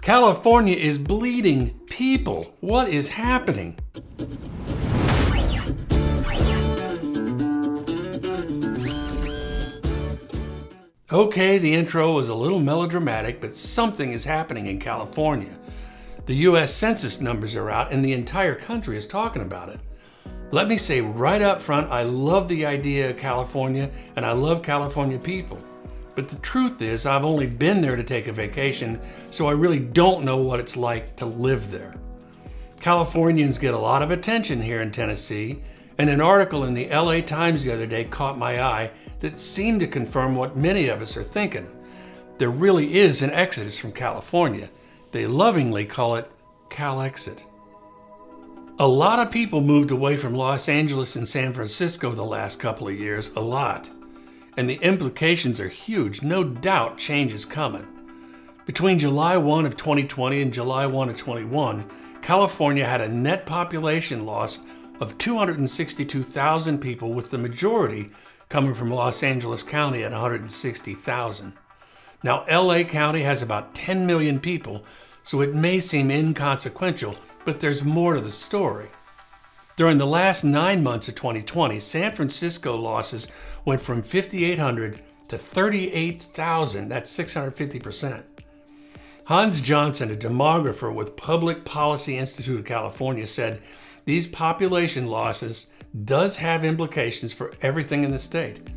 California is bleeding people. What is happening? Okay, the intro was a little melodramatic, but something is happening in California. The US Census numbers are out and the entire country is talking about it. Let me say right up front, I love the idea of California and I love California people. But the truth is, I've only been there to take a vacation, so I really don't know what it's like to live there. Californians get a lot of attention here in Tennessee, and an article in the LA Times the other day caught my eye that seemed to confirm what many of us are thinking. There really is an exodus from California. They lovingly call it Cal-exit. A lot of people moved away from Los Angeles and San Francisco the last couple of years, a lot. And the implications are huge. No doubt change is coming. Between July 1 of 2020 and July 1 of 21, California had a net population loss of 262,000 people, with the majority coming from Los Angeles County at 160,000. Now, LA County has about 10 million people, so it may seem inconsequential, but there's more to the story. During the last 9 months of 2020, San Francisco losses went from 5,800 to 38,000. That's 650%. Hans Johnson, a demographer with Public Policy Institute of California, said these population losses does have implications for everything in the state,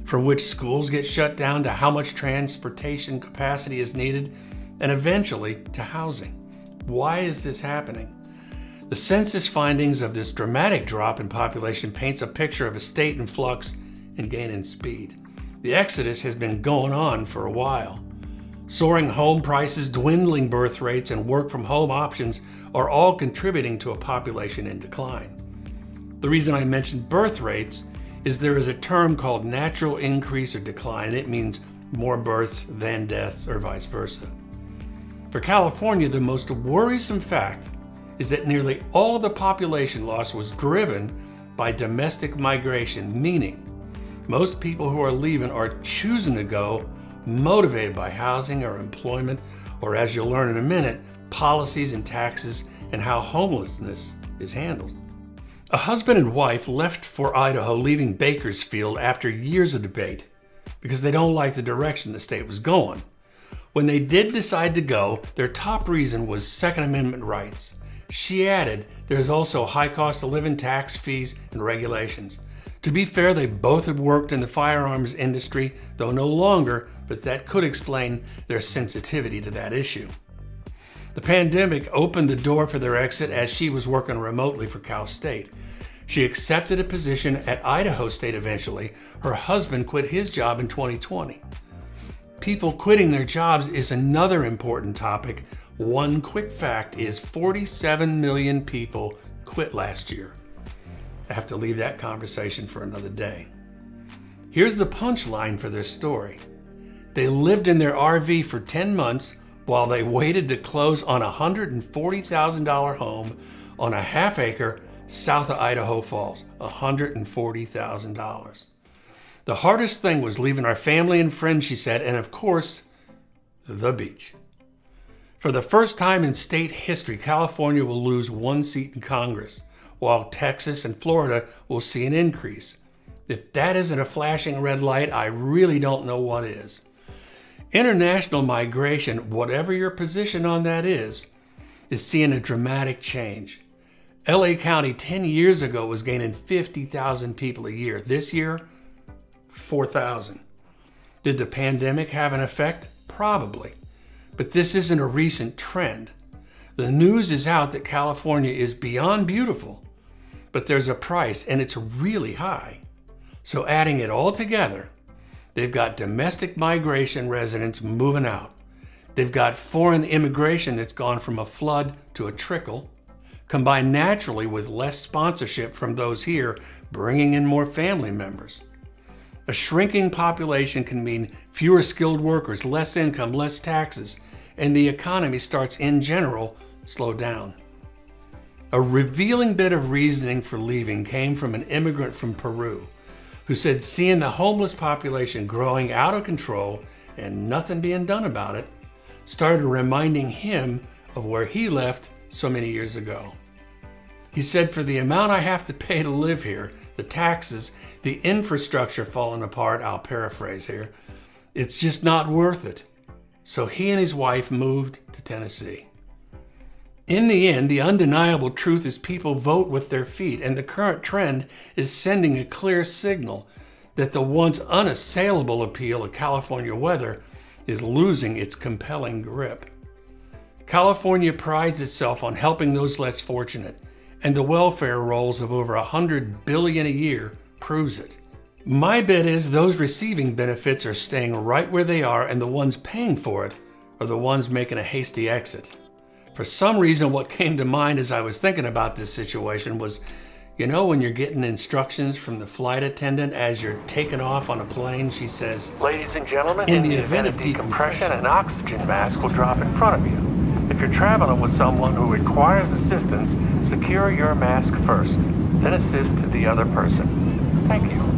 from which schools get shut down to how much transportation capacity is needed, and eventually to housing. Why is this happening? The census findings of this dramatic drop in population paints a picture of a state in flux and gaining speed. The exodus has been going on for a while. Soaring home prices, dwindling birth rates, and work from home options are all contributing to a population in decline. The reason I mentioned birth rates is there is a term called natural increase or decline. It means more births than deaths or vice versa. For California, the most worrisome fact is that nearly all of the population loss was driven by domestic migration, meaning most people who are leaving are choosing to go motivated by housing or employment, or, as you'll learn in a minute, policies and taxes and how homelessness is handled. A husband and wife left for Idaho, leaving Bakersfield after years of debate because they don't like the direction the state was going. When they did decide to go, their top reason was Second Amendment rights. She added, there's also high cost of living, tax, fees, and regulations. To be fair, they both had worked in the firearms industry, though no longer, but that could explain their sensitivity to that issue. The pandemic opened the door for their exit as she was working remotely for Cal State. She accepted a position at Idaho State eventually. Her husband quit his job in 2020. People quitting their jobs is another important topic. One quick fact is 47 million people quit last year. I have to leave that conversation for another day. Here's the punchline for their story. They lived in their RV for 10 months while they waited to close on a $140,000 home on a half-acre south of Idaho Falls. $140,000. The hardest thing was leaving our family and friends, she said, and of course, the beach. For the first time in state history, California will lose one seat in Congress, while Texas and Florida will see an increase. If that isn't a flashing red light, I really don't know what is. International migration, whatever your position on that is seeing a dramatic change. LA County 10 years ago was gaining 50,000 people a year. This year, 4,000. Did the pandemic have an effect? Probably. But this isn't a recent trend. The news is out that California is beyond beautiful, but there's a price and it's really high. So adding it all together, they've got domestic migration residents moving out. They've got foreign immigration that's gone from a flood to a trickle, combined naturally with less sponsorship from those here, bringing in more family members. A shrinking population can mean fewer skilled workers, less income, less taxes, and the economy starts in general slow down. A revealing bit of reasoning for leaving came from an immigrant from Peru who said seeing the homeless population growing out of control and nothing being done about it, started reminding him of where he left so many years ago. He said, "For the amount I have to pay to live here, the taxes, the infrastructure falling apart," I'll paraphrase here, "it's just not worth it." So he and his wife moved to Tennessee. In the end, the undeniable truth is people vote with their feet, and the current trend is sending a clear signal that the once unassailable appeal of California weather is losing its compelling grip. California prides itself on helping those less fortunate, and the welfare rolls of over $100 billion a year proves it. My bet is those receiving benefits are staying right where they are, and the ones paying for it are the ones making a hasty exit. For some reason, what came to mind as I was thinking about this situation was, you know, when you're getting instructions from the flight attendant as you're taking off on a plane, she says, "Ladies and gentlemen, in the event of decompression, an oxygen mask will drop in front of you. If you're traveling with someone who requires assistance, secure your mask first, then assist the other person. Thank you."